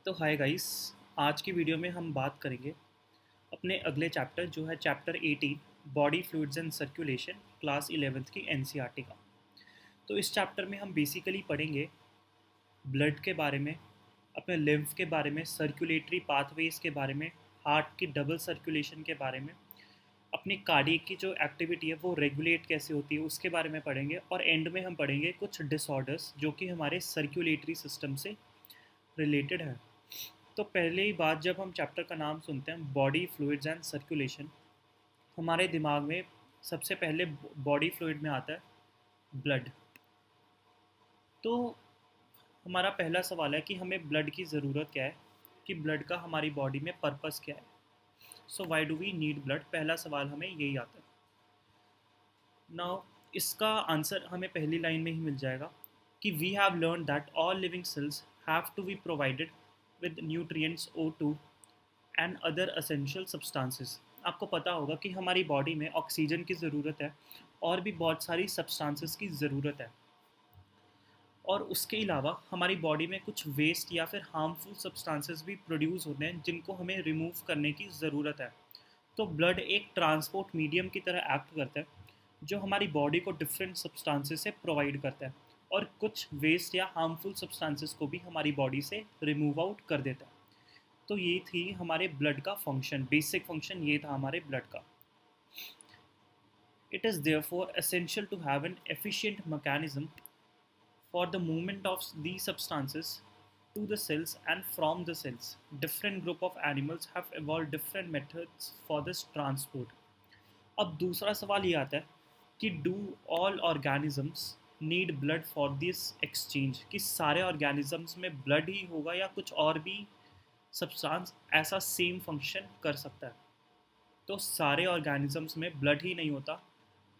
तो hi guys. आज की वीडियो में हम बात करेंगे अपने अगले चैप्टर जो है chapter 18 body fluids and circulation class 11th की एनसीईआरटी का। तो इस चैप्टर में हम बेसिकली पढ़ेंगे ब्लड के बारे में, अपने लिम्फ के बारे में, सर्कुलेटरी पाथवेज के बारे में, हार्ट की डबल सर्कुलेशन के बारे में, अपनी कार्डियक की जो एक्टिविटी है वो रेगुलेट कैसे होती है उसके बारे में पढ़ेंगे, और एंड में हम पढ़ेंगे कुछ डिसऑर्डर्स जो कि हमारे सर्कुलेटरी सिस्टम से रिलेटेड है। तो पहले ही बात, जब हम चैप्टर का नाम सुनते हैं बॉडी फ्लूइड्स एंड सर्कुलेशन, हमारे दिमाग में सबसे पहले बॉडी फ्लूइड में आता है ब्लड। तो हमारा पहला सवाल है कि हमें ब्लड की ज़रूरत क्या है, कि ब्लड का हमारी बॉडी में पर्पस क्या है। So why do we need blood, पहला सवाल हमें यही आता है। नाउ इसका आंसर हमें पहली लाइन में ही मिल जाएगा कि we have learn that all living cells have to be provided with nutrients O2 and other essential substances. आपको पता होगा कि हमारी बॉडी में ऑक्सीजन की ज़रूरत है और भी बहुत सारी सब्सटेंसेस की ज़रूरत है, और उसके अलावा हमारी बॉडी में कुछ वेस्ट या फिर हार्मफुल सब्सटेंसेस भी प्रोड्यूस होते हैं जिनको हमें रिमूव करने की ज़रूरत है। तो ब्लड एक ट्रांसपोर्ट मीडियम की तरह एक्ट करता है जो हमारी बॉडी को डिफरेंट सब्सटेंसेस से प्रोवाइड करता है, और कुछ वेस्ट या हार्मफुल सब्सटेंसेस को भी हमारी बॉडी से रिमूव आउट कर देता है। तो ये थी हमारे ब्लड का फंक्शन, बेसिक फंक्शन ये था हमारे ब्लड का। It is therefore essential to have an efficient mechanism for the movement of these substances to the cells and from the cells. Different group of animals have evolved different methods for this transport. अब दूसरा सवाल ये आता है कि do all organisms need blood for this exchange, कि सारे organisms में ब्लड ही होगा या कुछ और भी सब्सटेंस ऐसा सेम फंक्शन कर सकता है। तो सारे ऑर्गेनिजम्स में ब्लड ही नहीं होता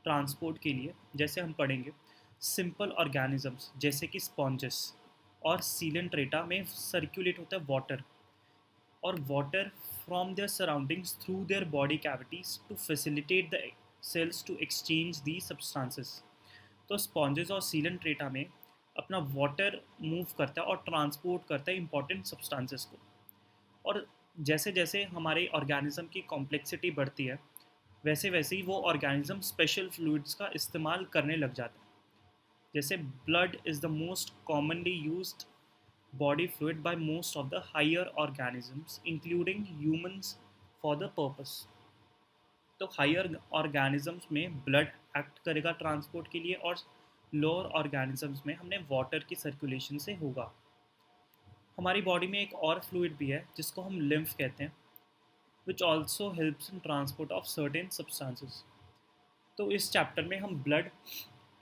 ट्रांसपोर्ट के लिए। जैसे हम पढ़ेंगे सिंपल ऑर्गेनिजम्स जैसे कि स्पॉन्जेस और सीलेंट्रेटा में सर्कुलेट होता है वाटर, और water from their surroundings through their body cavities to facilitate the cells to exchange the substances. तो स्पॉन्जेस और सीलेंट्रेटा में अपना वाटर मूव करता है और ट्रांसपोर्ट करता है इंपॉर्टेंट सब्सटेंसेस को। और जैसे जैसे हमारे ऑर्गेनिज्म की कॉम्प्लेक्सिटी बढ़ती है वैसे वैसे ही वो ऑर्गेनिज्म स्पेशल फ्लूइड्स का इस्तेमाल करने लग जाता है। जैसे blood is the most commonly used body fluid by most of the higher organisms including humans for the purpose. तो हायर ऑर्गेनिजम्स में ब्लड एक्ट करेगा ट्रांसपोर्ट के लिए, और लोअर ऑर्गेनिजम्स में हमने वाटर की सर्कुलेशन से होगा। हमारी बॉडी में एक और फ्लूइड भी है जिसको हम लिम्फ कहते हैं, which also helps in transport of certain substances. तो इस चैप्टर में हम ब्लड,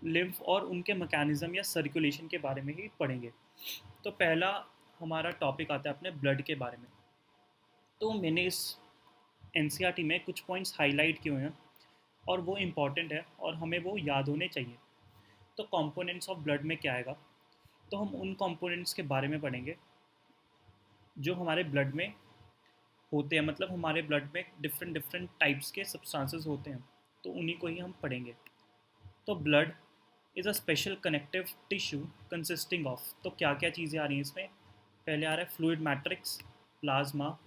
लिम्फ और उनके मैकेनिज्म या सर्कुलेशन के बारे में ही पढ़ेंगे। तो पहला हमारा टॉपिक आता है अपने ब्लड के बारे में। तो मैंने इस एनसीईआरटी में कुछ पॉइंट्स हाईलाइट किए हुए हैं और वो इम्पॉर्टेंट है और हमें वो याद होने चाहिए। तो कंपोनेंट्स ऑफ ब्लड में क्या आएगा, तो हम उन कंपोनेंट्स के बारे में पढ़ेंगे जो हमारे ब्लड में होते हैं, मतलब हमारे ब्लड में डिफरेंट डिफरेंट टाइप्स के सब्सटेंसेस होते हैं, तो उन्हीं को ही हम पढ़ेंगे। तो blood is a special connective tissue consisting of, तो क्या क्या चीज़ें आ रही हैं इसमें। पहले आ रहा है fluid matrix, plasma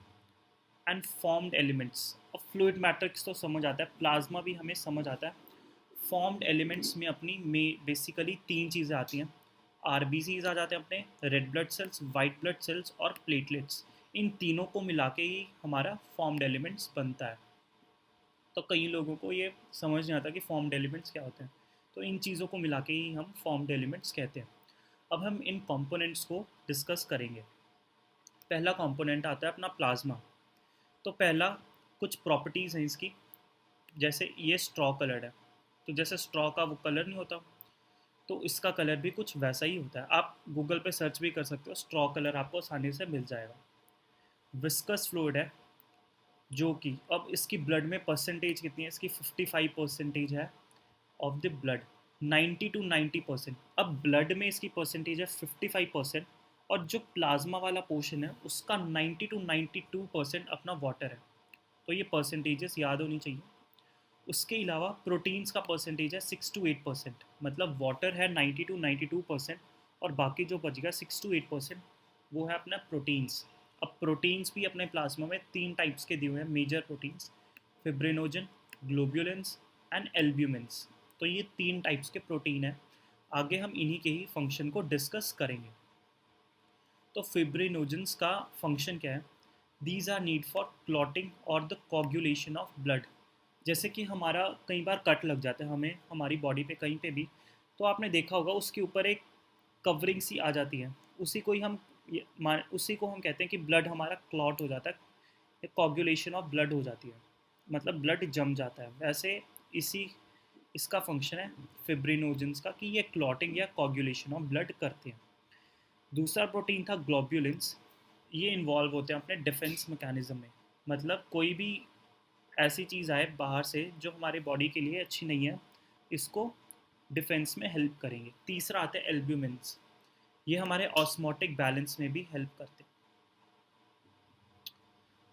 and formed elements. अब फ्लूइड मैट्रिक्स तो समझ आता है, प्लाज्मा भी हमें समझ आता है। फॉर्म्ड एलिमेंट्स में अपनी बेसिकली तीन चीज़ें आती हैं। आरबीसीज आ जाते हैं अपने, red blood cells, white blood cells और प्लेटलेट्स। इन तीनों को मिला के ही हमारा फॉर्म्ड एलिमेंट्स बनता है। तो कई लोगों को ये समझ नहीं आता कि फॉर्म्ड एलिमेंट्स क्या होते हैं, तो इन चीज़ों को मिला के ही हम फॉर्म्ड एलिमेंट्स कहते हैं। अब हम इन कंपोनेंट्स को डिस्कस करेंगे। पहला कंपोनेंट आता है अपना प्लाज्मा। तो पहला कुछ प्रॉपर्टीज़ हैं इसकी, जैसे ये स्ट्रॉ कलर्ड है, तो जैसे स्ट्रॉ का वो कलर नहीं होता, तो इसका कलर भी कुछ वैसा ही होता है। आप गूगल पे सर्च भी कर सकते हो, स्ट्रॉ कलर आपको आसानी से मिल जाएगा। विस्कस फ्लूइड है, जो कि अब इसकी ब्लड में परसेंटेज कितनी है, इसकी 55% है ऑफ द ब्लड, 90 to 90%। अब ब्लड में इसकी परसेंटेज है 55%, और जो प्लाज्मा वाला पोर्शन है उसका 90 to 92% अपना वाटर है। तो ये परसेंटेजेस याद होनी चाहिए। उसके अलावा प्रोटीन्स का परसेंटेज है 6 to 8%, मतलब वाटर है 90 to 92% और बाकी जो बच गया 6 to 8% वो है अपना प्रोटीन्स। अब प्रोटीन्स भी अपने प्लाज्मा में 3 टाइप्स के दिए हुए हैं major proteins, fibrinogen, ग्लोब्युलिन्स and albumins. तो ये 3 टाइप्स के प्रोटीन हैं। आगे हम इन्हीं के ही फंक्शन को डिस्कस करेंगे। तो फिब्रिनोजेंस का फंक्शन क्या है? These are need for clotting और द कोगुलेशन ऑफ ब्लड। जैसे कि हमारा कई बार कट लग जाता है हमें हमारी बॉडी पे कहीं पे भी, तो आपने देखा होगा उसके ऊपर एक कवरिंग सी आ जाती है। उसी को हम कहते हैं कि ब्लड हमारा क्लॉट हो जाता है, कोगुलेशन ऑफ ब्लड हो जाती है, मतलब ब्लड जम जाता है। वैसे इसी इसका फंक्शन है फिब्रिनोजेंस का कि ये क्लॉटिंग या कोगुलेशन ऑफ ब्लड करते हैं। दूसरा प्रोटीन था ग्लोब्युलिन्स। ये इन्वॉल्व होते हैं अपने डिफेंस मैकेनिज्म में, मतलब कोई भी ऐसी चीज़ आए बाहर से जो हमारे बॉडी के लिए अच्छी नहीं है, इसको डिफेंस में हेल्प करेंगे। तीसरा आता है एल्ब्यूमिन्स। ये हमारे ऑस्मोटिक बैलेंस में भी हेल्प करते हैं।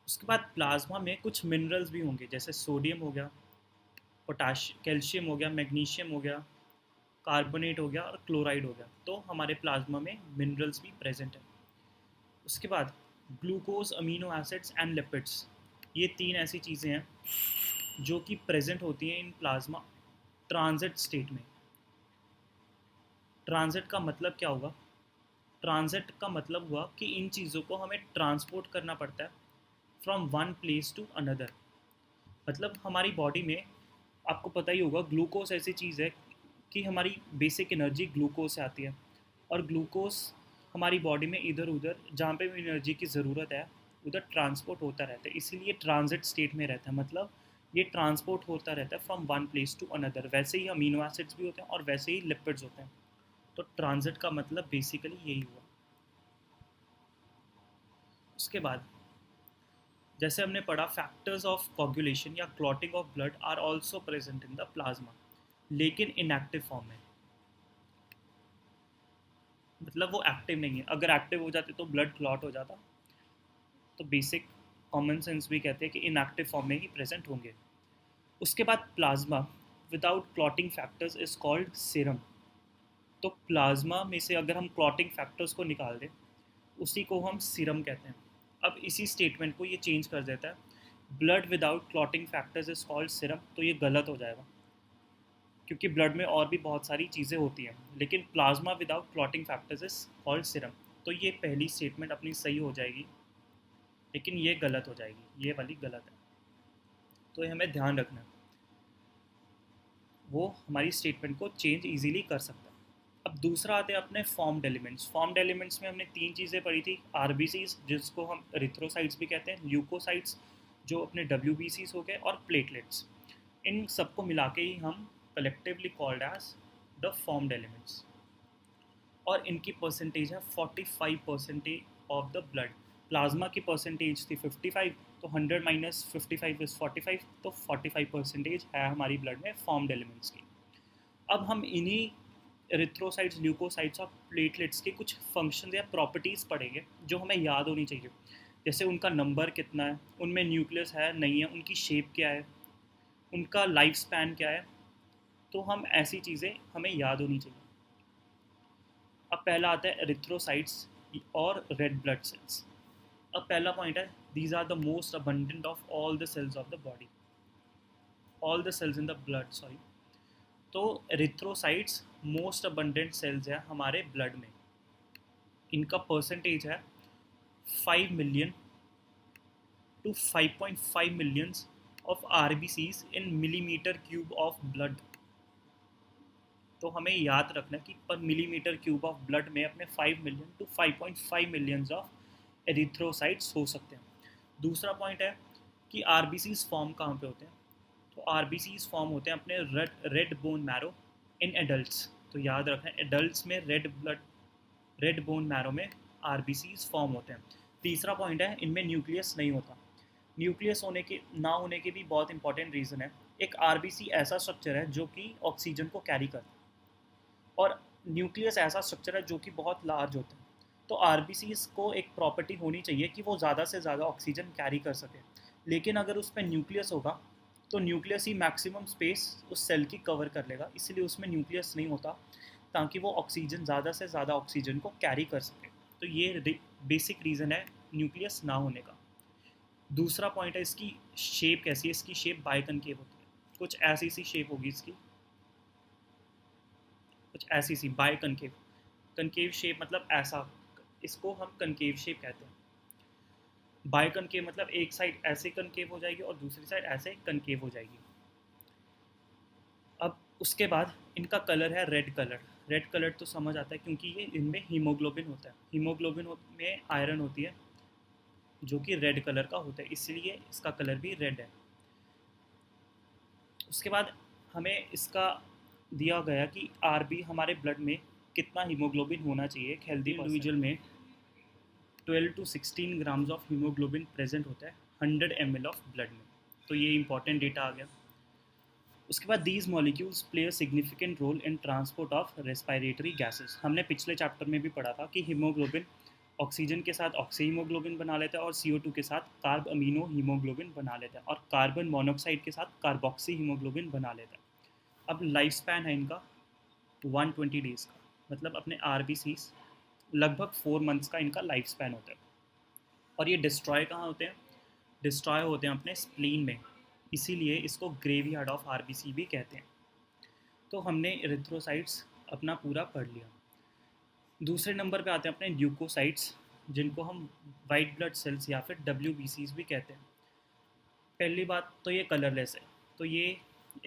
उसके बाद प्लाज्मा में कुछ मिनरल्स भी होंगे, जैसे सोडियम हो गया, कैल्शियम हो गया, मैग्नीशियम हो गया, कार्बोनेट हो गया और क्लोराइड हो गया। तो हमारे प्लाज्मा में मिनरल्स भी प्रेजेंट है। उसके बाद glucose, amino acids and lipids. ये 3 ऐसी चीज़ें हैं जो कि प्रेजेंट होती हैं इन प्लाज्मा ट्रांजिट स्टेट में। ट्रांजिट का मतलब क्या होगा? ट्रांजिट का मतलब हुआ कि इन चीज़ों को हमें ट्रांसपोर्ट करना पड़ता है from one place to another. मतलब हमारी बॉडी में आपको पता ही होगा ग्लूकोज ऐसी चीज़ है कि हमारी बेसिक एनर्जी ग्लूकोज से आती है, और ग्लूकोज हमारी बॉडी में इधर उधर जहाँ पे भी एनर्जी की ज़रूरत है उधर ट्रांसपोर्ट होता रहता है, इसीलिए ट्रांजिट स्टेट में रहता है। मतलब ये ट्रांसपोर्ट होता रहता है from one place to another. वैसे ही अमीनो एसिड्स भी होते हैं और वैसे ही लिपिड्स होते हैं। तो ट्रांजिट का मतलब बेसिकली यही हुआ। उसके बाद जैसे हमने पढ़ा, फैक्टर्स ऑफ कोगुलेशन या clotting of blood are also present in the plasma, लेकिन इनएक्टिव फॉर्म में। मतलब वो एक्टिव नहीं है। अगर एक्टिव हो जाते तो ब्लड क्लॉट हो जाता। तो बेसिक कॉमन सेंस भी कहते हैं कि इनएक्टिव फॉर्म में ही प्रेजेंट होंगे। उसके बाद plasma without clotting factors is called serum. तो प्लाज्मा में से अगर हम क्लॉटिंग फैक्टर्स को निकाल दें, उसी को हम सीरम कहते हैं। अब इसी स्टेटमेंट को ये चेंज कर देता है, blood without clotting factors is called serum. तो ये गलत हो जाएगा, क्योंकि ब्लड में और भी बहुत सारी चीज़ें होती हैं, लेकिन plasma without clotting factors is called serum. तो ये पहली स्टेटमेंट अपनी सही हो जाएगी, लेकिन ये गलत हो जाएगी, ये वाली गलत है। तो ये हमें ध्यान रखना है, वो हमारी स्टेटमेंट को चेंज इजीली कर सकता है। अब दूसरा आते हैं अपने फॉर्म्ड एलिमेंट्स। फॉर्म्ड एलिमेंट्स में हमने 3 चीज़ें पढ़ी थी, आरबीसीज जिसको हम एरिथ्रोसाइट्स भी कहते हैं, ल्यूकोसाइट्स जो अपने डब्ल्यूबीसीज हो गए, और प्लेटलेट्स। इन सबको मिला के ही हम collectively called as the formed elements. और इनकी परसेंटेज है 45% ऑफ द ब्लड। प्लाज्मा की परसेंटेज थी 55, तो 100 माइनस 55 इज 45, तो 45% है हमारी ब्लड में फॉर्म्ड एलिमेंट्स की। अब हम इन्हीं एरिथ्रोसाइट्स, ल्यूकोसाइट्स और प्लेटलेट्स के कुछ फंक्शन या प्रॉपर्टीज़ पढ़ेंगे जो हमें याद होनी चाहिए। जैसे उनका नंबर कितना है, उनमें न्यूक्लियस है नहीं है, उनकी शेप क्या है, उनका लाइफ स्पैन क्या है। तो हम ऐसी चीज़ें हमें याद होनी चाहिए। अब पहला आता है एरिथ्रोसाइट्स और रेड ब्लड सेल्स। अब पहला पॉइंट है, these are the most abundant of all the cells of the body, all the cells in the blood, sorry. तो एरिथ्रोसाइट्स मोस्ट अबंडेंट सेल्स है हमारे ब्लड में। इनका परसेंटेज है 5 million to 5.5 millions of RBCs in millimetre cube of blood. तो हमें याद रखना है कि पर मिलीमीटर क्यूब ऑफ ब्लड में अपने 5 million to 5.5 millions of erythrocytes हो सकते हैं। दूसरा पॉइंट है कि आरबीसीज फॉर्म कहाँ पे होते हैं? तो आरबीसीज फॉर्म होते हैं अपने red bone marrow in adults. तो याद रखें, एडल्ट्स में रेड बोन मैरो में आरबीसीज फॉर्म होते हैं। तीसरा पॉइंट है, इनमें न्यूक्लियस नहीं होता। न्यूक्लियस होने के ना होने के भी बहुत इंपॉर्टेंट रीज़न है। एक आरबीसी ऐसा स्ट्रक्चर है जो कि ऑक्सीजन को कैरी करता है, और न्यूक्लियस ऐसा स्ट्रक्चर है जो कि बहुत लार्ज होता है। तो आरबीसीज को एक प्रॉपर्टी होनी चाहिए कि वो ज़्यादा से ज़्यादा ऑक्सीजन कैरी कर सके, लेकिन अगर उस पर न्यूक्लियस होगा तो न्यूक्लियस ही मैक्सिमम स्पेस उस सेल की कवर कर लेगा, इसलिए उसमें न्यूक्लियस नहीं होता, ताकि वो ऑक्सीजन ज़्यादा से ज़्यादा ऑक्सीजन को कैरी कर सके। तो ये बेसिक रीज़न है न्यूक्लियस ना होने का। दूसरा पॉइंट है इसकी शेप कैसी है, इसकी शेप बाइकनकेव होती है, कुछ ऐसी सी शेप होगी इसकी, कुछ ऐसी सी बाइकनकेव। कनकेव शेप मतलब ऐसा, इसको हम कनकेव शेप कहते हैं। बाइकनकेव मतलब एक साइड ऐसे कनकेव हो जाएगी और दूसरी साइड ऐसे कनकेव हो जाएगी। अब उसके बाद इनका कलर है रेड कलर। रेड कलर तो समझ आता है क्योंकि ये इनमें हीमोग्लोबिन होता है, हीमोग्लोबिन में आयरन होती है जो कि रेड कलर का होता है, इसलिए इसका कलर भी रेड है। उसके बाद हमें इसका दिया गया कि आरबी हमारे ब्लड में कितना हीमोग्लोबिन होना चाहिए एक हेल्दी इंडिविजुअल में। 12 to 16 grams of haemoglobin present होता है 100 ml ऑफ ब्लड में। तो ये इंपॉर्टेंट डेटा आ गया। उसके बाद these molecules play a significant role in transport of respiratory gases. हमने पिछले चैप्टर में भी पढ़ा था कि हीमोग्लोबिन ऑक्सीजन के साथ ऑक्सी हीमोग्लोबिन बना लेता है और CO2 के साथ कार्ब अमीनो हीमोग्लोबिन बना लेता है और कार्बन मोनोक्साइड के साथ कार्बोक्सी हीमोग्लोबिन बना लेता है। अब लाइफ स्पैन है इनका 120 डेज़ का, मतलब अपने RBCs लगभग 4 मंथ्स का इनका लाइफ स्पैन होता है। और ये डिस्ट्रॉय कहाँ होते हैं? डिस्ट्रॉय होते हैं अपने स्प्लीन में, इसीलिए इसको ग्रेवयार्ड ऑफ RBC भी कहते हैं। तो हमने एरिथ्रोसाइट्स अपना पूरा पढ़ लिया। दूसरे नंबर पे आते हैं अपने ल्यूकोसाइट्स, जिनको हम वाइट ब्लड सेल्स या फिर WBCs भी कहते हैं। पहली बात तो ये कलरलेस है, तो ये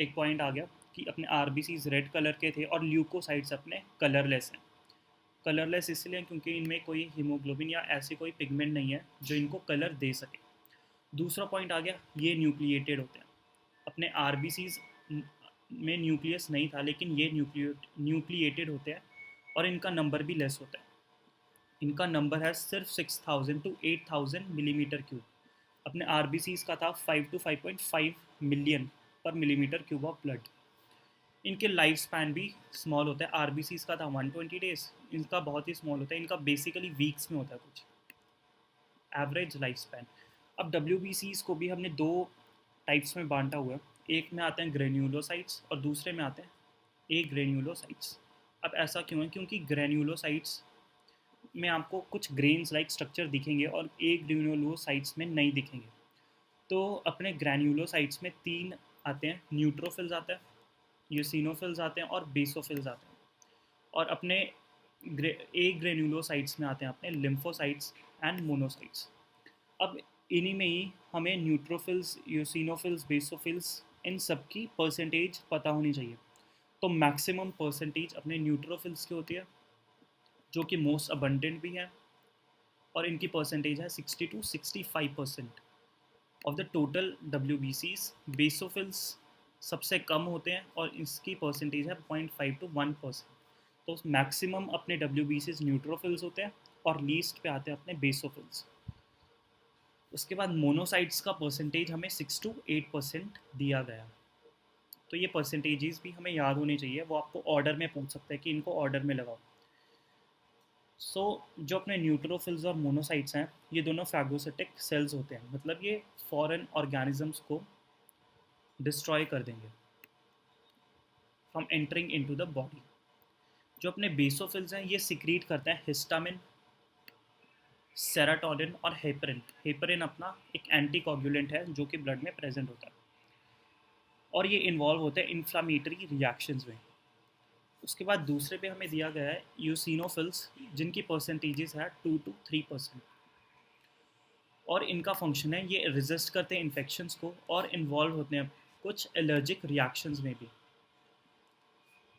एक पॉइंट आ गया कि अपने RBCs रेड कलर के थे और ल्यूकोसाइट्स अपने कलरलेस हैं। कलरलेस इसलिए क्योंकि इनमें कोई हीमोग्लोबिन या ऐसी कोई पिगमेंट नहीं है जो इनको कलर दे सके। दूसरा पॉइंट आ गया, ये न्यूक्लिएटेड होते हैं। अपने RBCs में न्यूक्लियस नहीं था, लेकिन ये न्यूक्लिएटेड होते हैं और इनका नंबर भी लेस होता है। इनका नंबर है सिर्फ 6000 टू 8000 मिलीमीटर क्यूब। अपने RBCs का था 5 टू 5.5 मिलियन पर मिलीमीटर क्यूब ऑफ ब्लड। इनके लाइफ स्पैन भी स्मॉल होता है। RBCs का था 120 डेज, इनका बहुत ही स्मॉल होता है, इनका बेसिकली वीक्स में होता है कुछ एवरेज लाइफ स्पैन। अब WBCs को भी हमने दो टाइप्स में बांटा हुआ है, एक में आते हैं ग्रेन्यूलोसाइट्स और दूसरे में आते हैं ए ग्रेन्यूलोसाइट्स। अब ऐसा क्यों है? क्योंकि ग्रेन्यूलोसाइट्स में आपको कुछ ग्रेन्स लाइक स्ट्रक्चर दिखेंगे और ए ग्रेन्यूलोसाइट्स में नहीं दिखेंगे। तो अपने ग्रेन्यूलोसाइट्स में तीन आते हैं, न्यूट्रोफिल्स आते हैं, यूसिनोफिल्स आते हैं और बेसोफिल्स आते हैं। और अपने ए ग्रेन्यूलोसाइट्स में आते हैं अपने लिम्फोसाइट्स एंड मोनोसाइट्स। अब इन्हीं में ही हमें न्यूट्रोफिल्स, यूसिनोफिल्स, बेसोफिल्स, इन सब की परसेंटेज पता होनी चाहिए। तो मैक्सिमम परसेंटेज अपने न्यूट्रोफिल्स की होती है, जो कि मोस्ट अबंडेंट भी है, और इनकी परसेंटेज है 60 to 65% of the total WBCs। Basophils सबसे कम होते हैं और इसकी परसेंटेज है 0.5 टू 1%। तो मैक्सिमम अपने WBCs न्यूट्रोफिल्स होते हैं और लीस्ट पे आते हैं अपने बेसोफिल्स। उसके बाद मोनोसाइट्स का परसेंटेज हमें 6 टू 8% दिया गया। तो ये परसेंटेजेस भी हमें याद होने चाहिए, वो आपको ऑर्डर में पूछ सकते हैं कि इनको ऑर्डर में लगाओ। जो अपने न्यूट्रोफिल्स और मोनोसाइट्स हैं, ये दोनों फैगोसिटिक सेल्स होते हैं, मतलब ये फॉरेन ऑर्गेनिजम्स को डिस्ट्रॉय कर देंगे from entering into the body. जो अपने बेसोफिल्स हैं, ये सिक्रीट करते हैं हिस्टामिन, सेराटोनिन और हेपरिन। हेपरिन अपना एक एंटीकोगुलेंट है जो कि ब्लड में प्रेजेंट होता है और ये इन्वॉल्व होते हैं इन्फ्लामेटरी रिएक्शंस में। उसके बाद दूसरे पे हमें दिया गया है यूसिनोफिल्स, जिनकी परसेंटेजेस है 2 टू 3%। और इनका फंक्शन है ये रेजिस्ट करते हैं इन्फेक्शंस को और इन्वॉल्व होते हैं कुछ एलर्जिक रिएक्शंस में भी।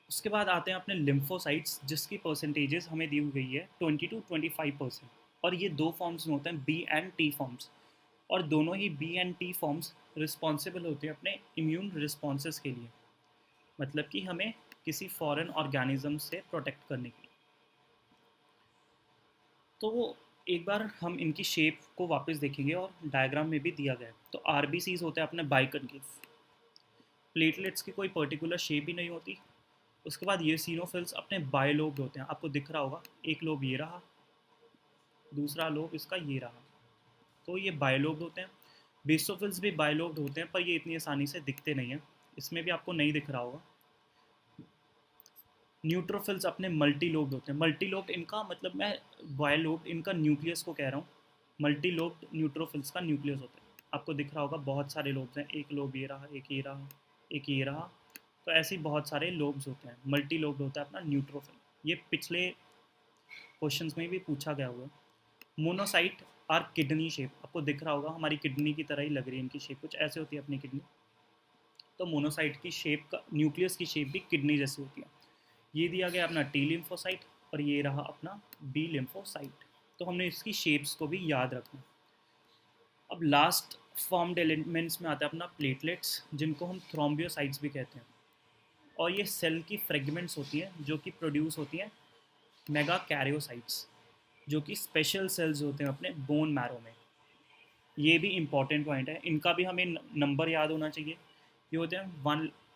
उसके बाद आते हैं अपने लिम्फोसाइट्स, जिसकी परसेंटेजेस हमें दी गई है 20 टू 25%। और ये दो फॉर्म्स में होते हैं, B एंड T फॉर्म्स, और दोनों ही B and T forms responsible होते हैं अपने इम्यून रिस्पॉन्सेस के लिए, मतलब कि हमें किसी फॉरेन ऑर्गेनिज्म से प्रोटेक्ट करने के लिए। तो एक बार हम इनकी शेप को वापस देखेंगे और डायग्राम में भी दिया गया है। तो RBCs होते हैं अपने बाइकनकेव, प्लेटलेट्स की कोई पर्टिकुलर शेप ही नहीं होती। उसके बाद ये सीनोफिल्स अपने बायलोब्ड होते हैं, आपको दिख रहा होगा, एक लोब ये रहा, दूसरा लोब इसका ये रहा, तो ये बायलोब्ड होते हैं। बेसोफिल्स भी बायलोब्ड होते हैं, पर ये इतनी आसानी से दिखते नहीं हैं, इसमें भी आपको नहीं दिख रहा होगा। न्यूट्रोफिल्स अपने मल्टी लोब्ड होते हैं। मल्टी लोब्ड इनका मतलब, मैं बायलोब्ड इनका न्यूक्लियस को कह रहा हूँ, मल्टी लोब्ड न्यूट्रोफिल्स का न्यूक्लियस होता है। आपको दिख रहा होगा बहुत सारे लोब्स हैं, एक लोब ये रहा, एक ये रहा, एक ये रहा। तो ऐसे ही बहुत सारे लोब्स होते हैं। मल्टी लोब्ड होता है अपना न्यूट्रोफिल। ये पिछले क्वेश्चंस में भी पूछा गया हुआ है। मोनोसाइट आर किडनी शेप, आपको दिख रहा होगा हमारी किडनी की तरह ही लग रही है इनकी शेप, कुछ ऐसे होती है अपनी किडनी। तो मोनोसाइट की शेप का, न्यूक्लियस की शेप भी किडनी जैसी होती है। ये दिया गया अपना टी लिम्फोसाइट और ये रहा अपना बी लिम्फोसाइट। तो हमने इसकी शेप्स को भी याद रखना। अब लास्ट फॉर्म्ड एलिमेंट्स में आता है अपना प्लेटलेट्स, जिनको हम थ्रोम्बियोसाइट्स भी कहते हैं। और ये सेल की फ्रेगमेंट्स होती हैं जो कि प्रोड्यूस होती हैं मेगा कैरियोसाइट्स, जो कि स्पेशल सेल्स होते हैं अपने बोन मैरो में। ये भी इंपॉर्टेंट पॉइंट है, इनका भी हमें नंबर याद होना चाहिए। ये होते हैं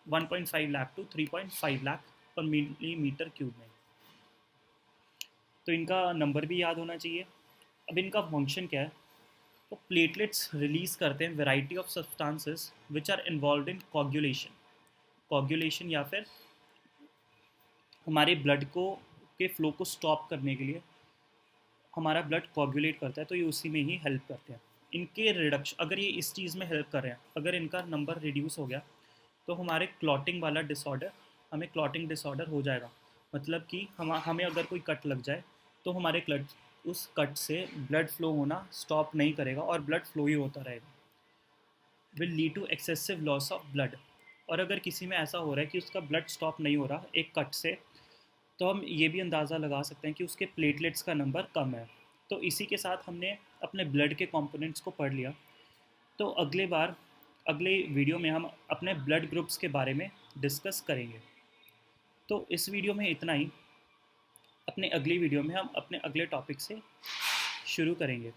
1.5 लाख टू 3.5 लाख पर मिलीमीटर क्यूब में। तो इनका नंबर भी याद होना चाहिए। अब इनका फंक्शन क्या है? तो प्लेटलेट्स रिलीज करते हैं variety of substances which are involve in coagulation या फिर हमारे ब्लड को के फ्लो को स्टॉप करने के लिए हमारा ब्लड कोगुलेट करता है, तो ये उसी में ही हेल्प करते हैं। इनके रिडक्शन, अगर ये इस चीज़ में हेल्प कर रहे हैं, अगर इनका नंबर रिड्यूस हो गया तो हमारे क्लॉटिंग वाला डिसऑर्डर, हमें क्लॉटिंग डिसऑर्डर हो जाएगा। मतलब कि हमें अगर कोई कट लग जाए तो हमारे क्लट उस कट से ब्लड फ्लो होना स्टॉप नहीं करेगा और ब्लड फ्लो ही होता रहेगा। Will lead to excessive loss of blood. और अगर किसी में ऐसा हो रहा है कि उसका ब्लड स्टॉप नहीं हो रहा एक कट से, तो हम ये भी अंदाज़ा लगा सकते हैं कि उसके प्लेटलेट्स का नंबर कम है। तो इसी के साथ हमने अपने ब्लड के कंपोनेंट्स को पढ़ लिया। तो अगले वीडियो में हम अपने ब्लड ग्रुप्स के बारे में डिस्कस करेंगे। तो इस वीडियो में इतना ही। अपने अगली वीडियो में हम अपने अगले टॉपिक से शुरू करेंगे।